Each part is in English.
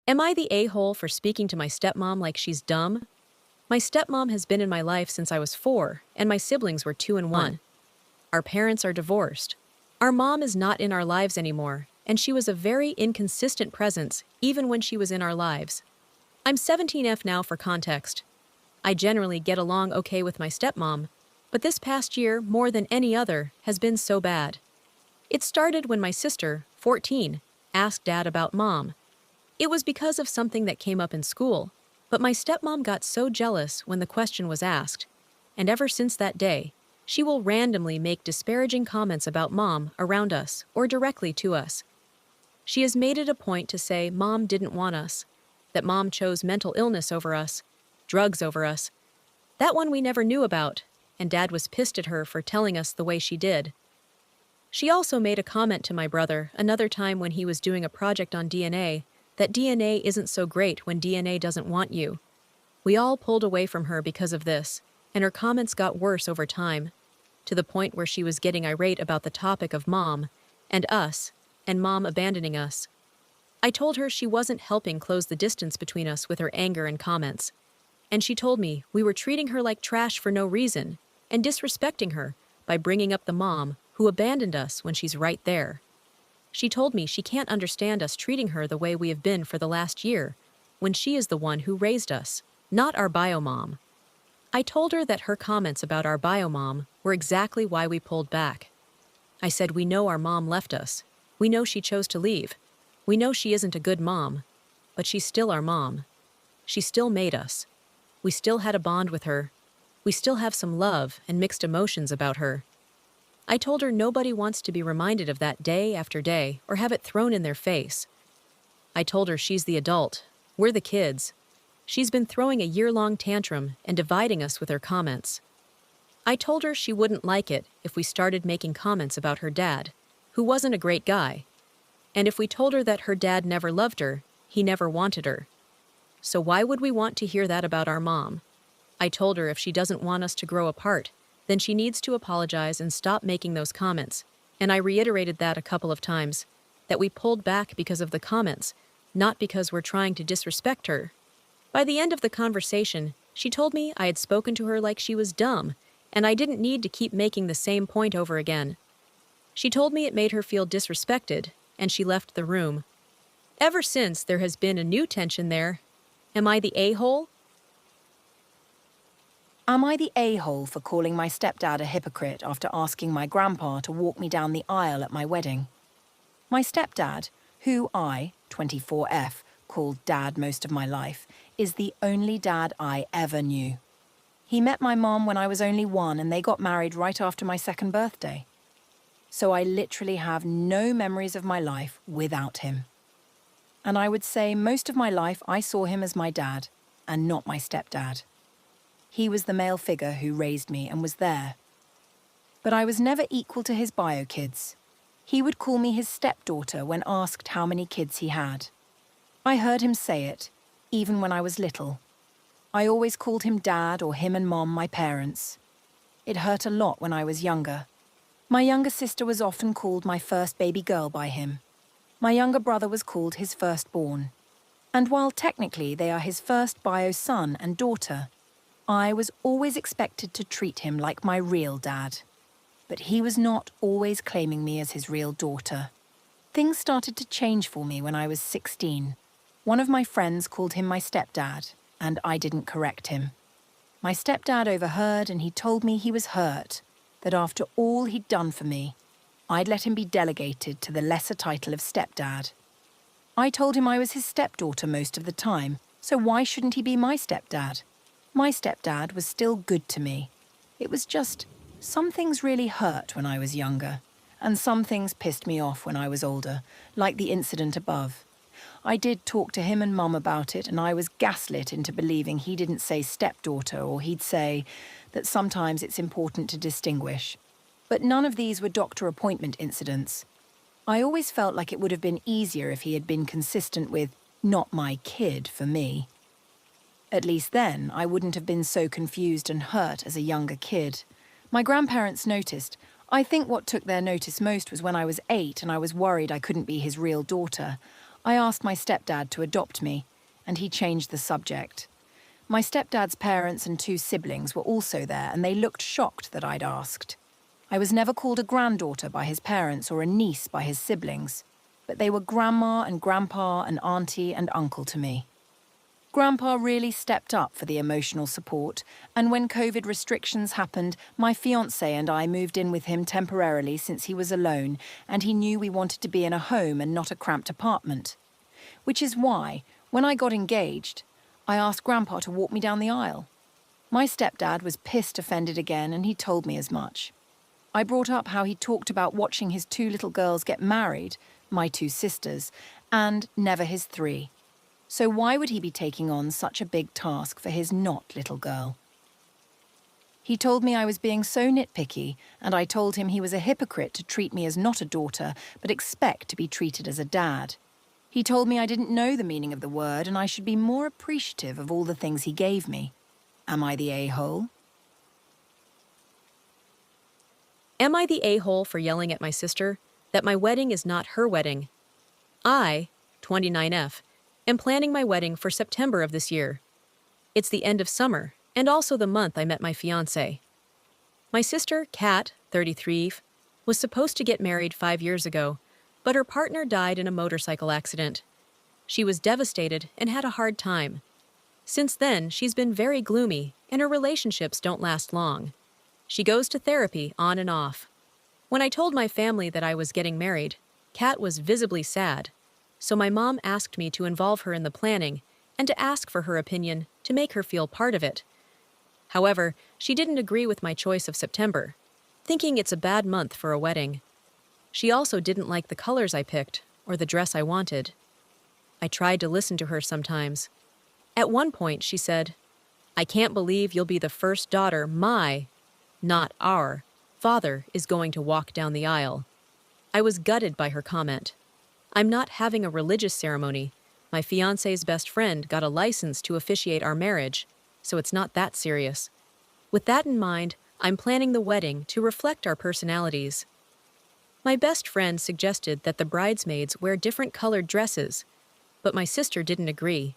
Am I the a-hole for speaking to my stepmom like she's dumb? My stepmom has been in my life since I was 4, and my siblings were 2 and 1. Our parents are divorced. Our mom is not in our lives anymore, and she was a very inconsistent presence even when she was in our lives. I'm 17F now for context. I generally get along okay with my stepmom, but this past year, more than any other, has been so bad. It started when my sister, 14, asked Dad about Mom. It was because of something that came up in school, but my stepmom got so jealous when the question was asked, and ever since that day, she will randomly make disparaging comments about Mom around us or directly to us. She has made it a point to say Mom didn't want us, that Mom chose mental illness over us, drugs over us. That one we never knew about, and Dad was pissed at her for telling us the way she did. She also made a comment to my brother another time when he was doing a project on DNA, that DNA isn't so great when DNA doesn't want you. We all pulled away from her because of this, and her comments got worse over time, to the point where she was getting irate about the topic of Mom, and us, and Mom abandoning us. I told her she wasn't helping close the distance between us with her anger and comments, and she told me we were treating her like trash for no reason, and disrespecting her by bringing up the mom who abandoned us when she's right there. She told me she can't understand us treating her the way we have been for the last year, when she is the one who raised us, not our bio mom. I told her that her comments about our bio mom were exactly why we pulled back. I said we know our mom left us. We know she chose to leave. We know she isn't a good mom, but she's still our mom. She still made us. We still had a bond with her. We still have some love and mixed emotions about her. I told her nobody wants to be reminded of that day after day or have it thrown in their face. I told her she's the adult. We're the kids. She's been throwing a year-long tantrum and dividing us with her comments. I told her she wouldn't like it if we started making comments about her dad, who wasn't a great guy. And if we told her that her dad never loved her, he never wanted her. So why would we want to hear that about our mom? I told her if she doesn't want us to grow apart, then she needs to apologize and stop making those comments. And I reiterated that a couple of times, that we pulled back because of the comments, not because we're trying to disrespect her. By the end of the conversation, she told me I had spoken to her like she was dumb, and I didn't need to keep making the same point over again. She told me it made her feel disrespected, and she left the room. Ever since, there has been a new tension there. Am I the a-hole? Am I the a-hole for calling my stepdad a hypocrite after asking my grandpa to walk me down the aisle at my wedding? My stepdad, who I, 24F, called Dad most of my life, is the only dad I ever knew. He met my mom when I was only 1 and they got married right after my 2nd birthday. So I literally have no memories of my life without him. And I would say most of my life I saw him as my dad and not my stepdad. He was the male figure who raised me and was there. But I was never equal to his bio kids. He would call me his stepdaughter when asked how many kids he had. I heard him say it, even when I was little. I always called him Dad or him and Mom my parents. It hurt a lot when I was younger. My younger sister was often called my first baby girl by him. My younger brother was called his firstborn. And while technically they are his first bio son and daughter, I was always expected to treat him like my real dad. But he was not always claiming me as his real daughter. Things started to change for me when I was 16. One of my friends called him my stepdad, and I didn't correct him. My stepdad overheard and he told me he was hurt, that after all he'd done for me, I'd let him be delegated to the lesser title of stepdad. I told him I was his stepdaughter most of the time, so why shouldn't he be my stepdad? My stepdad was still good to me. It was just, some things really hurt when I was younger, and some things pissed me off when I was older, like the incident above. I did talk to him and Mum about it, and I was gaslit into believing he didn't say stepdaughter, or he'd say that sometimes it's important to distinguish. But none of these were doctor appointment incidents. I always felt like it would have been easier if he had been consistent with not my kid for me. At least then, I wouldn't have been so confused and hurt as a younger kid. My grandparents noticed. I think what took their notice most was when I was 8 and I was worried I couldn't be his real daughter. I asked my stepdad to adopt me, and he changed the subject. My stepdad's parents and 2 siblings were also there, and they looked shocked that I'd asked. I was never called a granddaughter by his parents or a niece by his siblings, but they were grandma and grandpa and auntie and uncle to me. Grandpa really stepped up for the emotional support, and when COVID restrictions happened, my fiancé and I moved in with him temporarily since he was alone and he knew we wanted to be in a home and not a cramped apartment. Which is why, when I got engaged, I asked Grandpa to walk me down the aisle. My stepdad was pissed offended again and he told me as much. I brought up how he talked about watching his 2 little girls get married, my 2 sisters, and never his 3. So why would he be taking on such a big task for his not little girl? He told me I was being so nitpicky, and I told him he was a hypocrite to treat me as not a daughter, but expect to be treated as a dad. He told me I didn't know the meaning of the word and I should be more appreciative of all the things he gave me. Am I the a-hole? Am I the a-hole for yelling at my sister that my wedding is not her wedding? I, 29F, am planning my wedding for September of this year. It's the end of summer, and also the month I met my fiancé. My sister, Kat, 33, was supposed to get married 5 years ago, but her partner died in a motorcycle accident. She was devastated and had a hard time. Since then, she's been very gloomy, and her relationships don't last long. She goes to therapy on and off. When I told my family that I was getting married, Kat was visibly sad. So my mom asked me to involve her in the planning and to ask for her opinion to make her feel part of it. However, she didn't agree with my choice of September, thinking it's a bad month for a wedding. She also didn't like the colors I picked or the dress I wanted. I tried to listen to her sometimes. At one point, she said, "I can't believe you'll be the first daughter my, not our, father is going to walk down the aisle." I was gutted by her comment. I'm not having a religious ceremony. My fiancé's best friend got a license to officiate our marriage, so it's not that serious. With that in mind, I'm planning the wedding to reflect our personalities. My best friend suggested that the bridesmaids wear different colored dresses, but my sister didn't agree.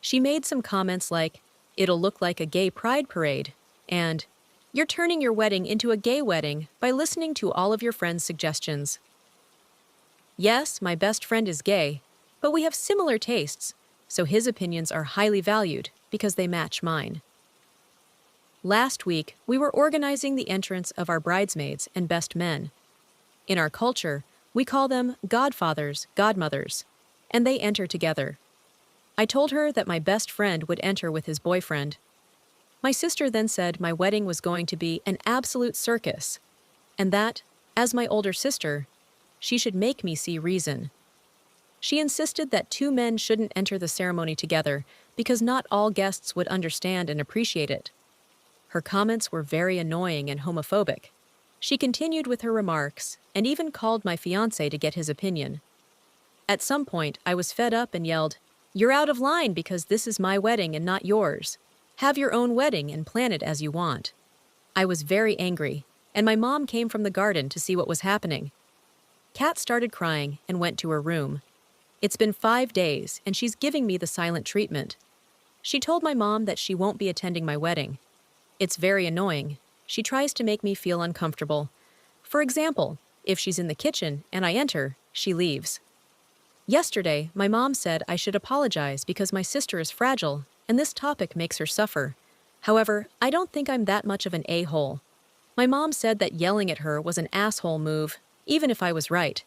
She made some comments like, "It'll look like a gay pride parade," and "You're turning your wedding into a gay wedding by listening to all of your friends' suggestions." Yes, my best friend is gay, but we have similar tastes, so his opinions are highly valued because they match mine. Last week, we were organizing the entrance of our bridesmaids and best men. In our culture, we call them godfathers, godmothers, and they enter together. I told her that my best friend would enter with his boyfriend. My sister then said my wedding was going to be an absolute circus, and that, as my older sister, she should make me see reason. She insisted that 2 men shouldn't enter the ceremony together because not all guests would understand and appreciate it. Her comments were very annoying and homophobic. She continued with her remarks and even called my fiancé to get his opinion. At some point, I was fed up and yelled, "You're out of line because this is my wedding and not yours. Have your own wedding and plan it as you want." I was very angry, and my mom came from the garden to see what was happening. Kat started crying and went to her room. It's been 5 days, and she's giving me the silent treatment. She told my mom that she won't be attending my wedding. It's very annoying. She tries to make me feel uncomfortable. For example, if she's in the kitchen and I enter, she leaves. Yesterday, my mom said I should apologize because my sister is fragile, and this topic makes her suffer. However, I don't think I'm that much of an a-hole. My mom said that yelling at her was an asshole move, even if I was right.